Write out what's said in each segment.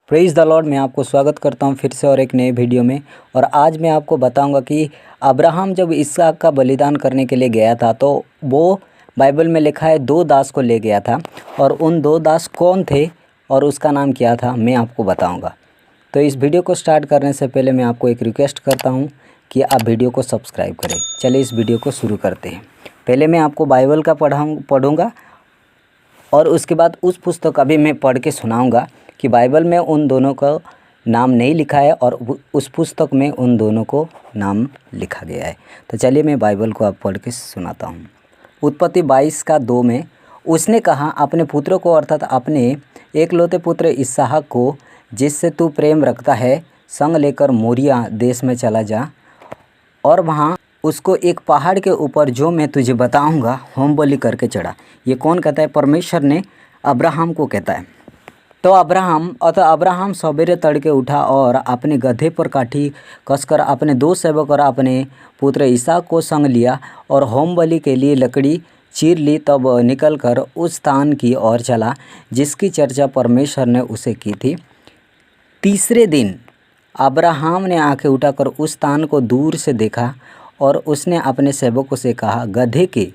Praise the Lord. मैं आपको स्वागत करता हूं फिर से और एक नए वीडियो में। और आज मैं आपको बताऊंगा कि अब्राहम जब इसहाक का बलिदान करने के लिए गया था तो वो बाइबल में लिखा है 2 दास को ले गया था। और उन 2 दास कौन थे और उसका नाम क्या था मैं आपको बताऊंगा। तो इस वीडियो को स्टार्ट करने से पहले मैं आपको एक रिक्वेस्ट करता हूँ कि आप वीडियो को सब्सक्राइब करें। चलिए इस वीडियो को शुरू करते हैं। पहले मैं आपको बाइबल का पढ़ूँगा और उसके बाद उस पुस्तक का भी मैं पढ़ के सुनाऊंगा कि बाइबल में उन दोनों का नाम नहीं लिखा है और उस पुस्तक में उन दोनों को नाम लिखा गया है। तो चलिए मैं बाइबल को आप पढ़ के सुनाता हूँ। उत्पत्ति 22:2 में उसने कहा, अपने पुत्रों को अर्थात अपने एकलौते पुत्र इसहाक को जिससे तू प्रेम रखता है संग लेकर मोरिया देश में चला जा और वहाँ उसको एक पहाड़ के ऊपर जो मैं तुझे बताऊंगा होम बलि करके चढ़ा। ये कौन कहता है? परमेश्वर ने अब्राहम को कहता है। तो अब्राहम सवेरे तड़के उठा और अपने गधे पर काठी कसकर अपने 2 सेवक और अपने पुत्र इसहाक को संग लिया और होम बलि के लिए लकड़ी चीर ली। तब निकलकर उस स्थान की ओर चला जिसकी चर्चा परमेश्वर ने उसे की थी। तीसरे दिन अब्राहम ने आंखें उठाकर उस स्थान को दूर से देखा और उसने अपने सेवकों से कहा, गधे के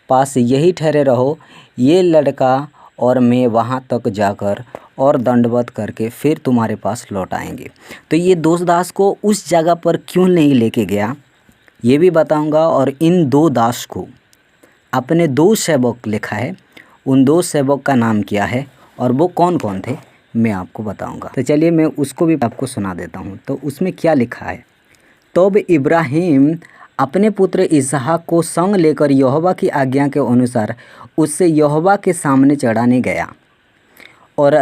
पास यही ठहरे रहो, ये लड़का और मैं वहाँ तक जाकर और दंडवत करके फिर तुम्हारे पास लौट आएंगे। तो ये 2 दास को उस जगह पर क्यों नहीं लेके गया ये भी बताऊंगा। और इन 2 दास को अपने 2 सेवक लिखा है, उन 2 सेवक का नाम क्या है और वो कौन कौन थे मैं आपको बताऊंगा। तो चलिए मैं उसको भी आपको सुना देता हूँ। तो उसमें क्या लिखा है? तब इब्राहिम अपने पुत्र इसहाक को संग लेकर यहोवा की आज्ञा के अनुसार उससे यहोवा के सामने चढ़ाने गया। और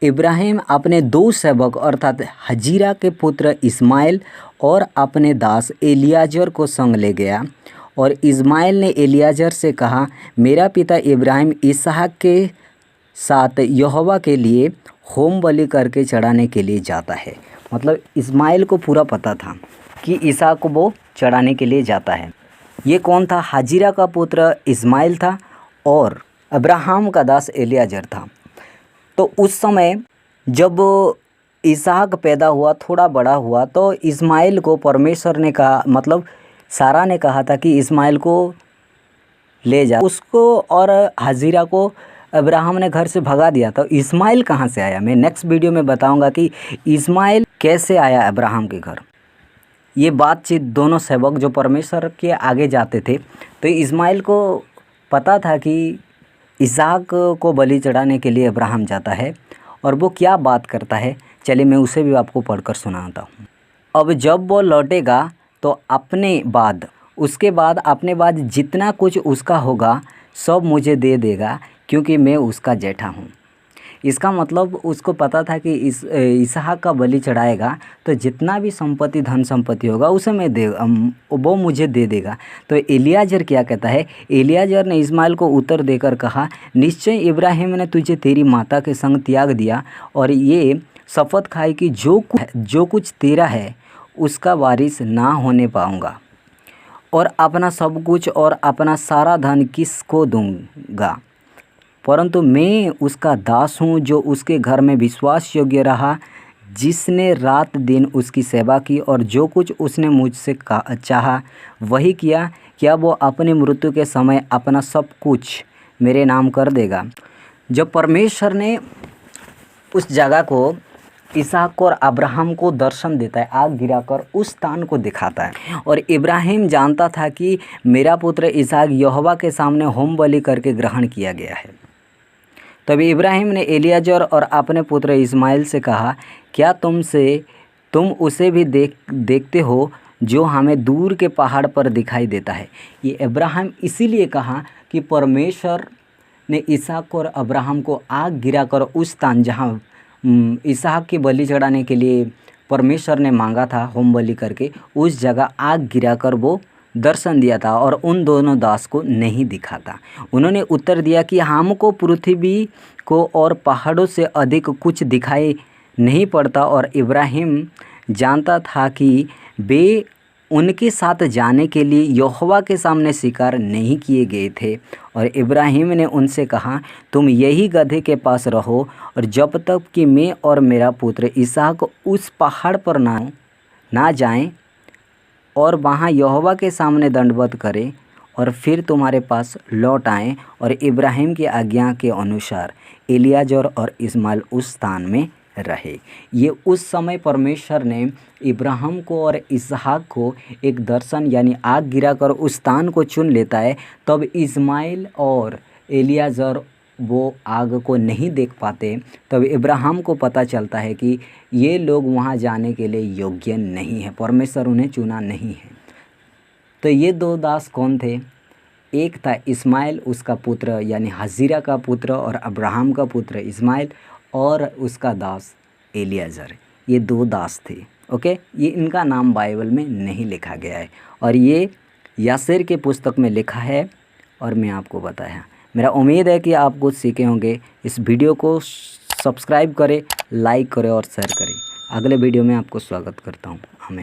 इब्राहिम अपने 2 सेवक अर्थात हजीरा के पुत्र इस्माइल और अपने दास एलियाजर को संग ले गया। और इस्माइल ने एलियाजर से कहा, मेरा पिता इब्राहिम इसहाक के साथ यहोवा के लिए होम बलि करके चढ़ाने के लिए जाता है। मतलब इस्माइल को पूरा पता था कि इसहाक को वो चढ़ाने के लिए जाता है। ये कौन था? हजीरा का पुत्र इस्माइल था और अब्राहम का दास एलियाजर था। तो उस समय जब इसहाक पैदा हुआ, थोड़ा बड़ा हुआ, तो इस्माइल को परमेश्वर ने कहा, मतलब सारा ने कहा था कि इस्माइल को ले जा। उसको और हजीरा को अब्राहम ने घर से भगा दिया। तो इस्माइल कहाँ से आया? मैं नेक्स्ट वीडियो में बताऊंगा कि इस्माइल कैसे आया अब्राहम के घर। ये बातचीत दोनों सेवक जो परमेश्वर के आगे जाते थे, तो इस्माइल को पता था कि इसहाक को बलि चढ़ाने के लिए अब्राहम जाता है और वो क्या बात करता है। चलिए मैं उसे भी आपको पढ़कर सुनाता हूँ। अब जब वो लौटेगा तो उसके बाद अपने बाद जितना कुछ उसका होगा सब मुझे दे देगा क्योंकि मैं उसका जेठा हूँ। इसका मतलब उसको पता था कि इसहाक का बलि चढ़ाएगा तो जितना भी संपत्ति धन संपत्ति होगा उसे वो मुझे दे देगा। तो एलियाजर क्या कहता है? एलियाजर ने इस्माइल को उत्तर देकर कहा, निश्चय इब्राहिम ने तुझे तेरी माता के संग त्याग दिया और ये शपथ खाई कि जो कुछ तेरा है उसका वारिस ना होने पाऊँगा और अपना सब कुछ और अपना सारा धन किसको दूंगा, परंतु मैं उसका दास हूँ जो उसके घर में विश्वास योग्य रहा, जिसने रात दिन उसकी सेवा की और जो कुछ उसने मुझसे चाहा वही किया। क्या वो अपनी मृत्यु के समय अपना सब कुछ मेरे नाम कर देगा? जब परमेश्वर ने उस जगह को इसहाक को और अब्राहम को दर्शन देता है, आग गिराकर उस स्थान को दिखाता है। और इब्राहिम जानता था कि मेरा पुत्र इसहाक यहोवा के सामने होम बलि करके ग्रहण किया गया है। तभी इब्राहिम ने एलियाजर और अपने पुत्र इस्माइल से कहा, क्या तुम उसे भी देखते हो जो हमें दूर के पहाड़ पर दिखाई देता है? ये इब्राहिम इसीलिए कहा कि परमेश्वर ने इसहाक और अब्राहम को आग गिराकर उस स्थान जहाँ इसहाक की बलि चढ़ाने के लिए परमेश्वर ने मांगा था होम बलि करके, उस जगह आग गिराकर वो दर्शन दिया था और उन दोनों दास को नहीं दिखा था। उन्होंने उत्तर दिया कि हमको पृथ्वी को और पहाड़ों से अधिक कुछ दिखाई नहीं पड़ता। और इब्राहिम जानता था कि वे उनके साथ जाने के लिए यहोवा के सामने स्वीकार नहीं किए गए थे। और इब्राहिम ने उनसे कहा, तुम यही गदहे के पास रहो और जब तक कि मैं और मेरा पुत्र इसहाक उस पहाड़ पर ना जाएं और वहाँ यहोवा के सामने दंडवत करें और फिर तुम्हारे पास लौट आएँ। और इब्राहिम की आज्ञा के अनुसार एलियाजर और इस्माइल उस स्थान में रहे। ये उस समय परमेश्वर ने इब्राहिम को और इसहाक को एक दर्शन यानी आग गिराकर उस स्थान को चुन लेता है। तब इस्माइल और एलियाजर वो आग को नहीं देख पाते। तब इब्राहिम को पता चलता है कि ये लोग वहाँ जाने के लिए योग्य नहीं है, परमेश्वर उन्हें चुना नहीं है। तो ये दो दास कौन थे? एक था इस्माइल उसका पुत्र यानी हजीरा का पुत्र और अब्राहम का पुत्र इस्माइल, और उसका दास एलियाजर। ये दो दास थे। ओके, ये इनका नाम बाइबल में नहीं लिखा गया है और ये यासेर के पुस्तक में लिखा है और मैं आपको बताया। मेरा उम्मीद है कि आप कुछ सीखे होंगे। इस वीडियो को सब्सक्राइब करें, लाइक करें और शेयर करें। अगले वीडियो में आपको स्वागत करता हूँ। हमें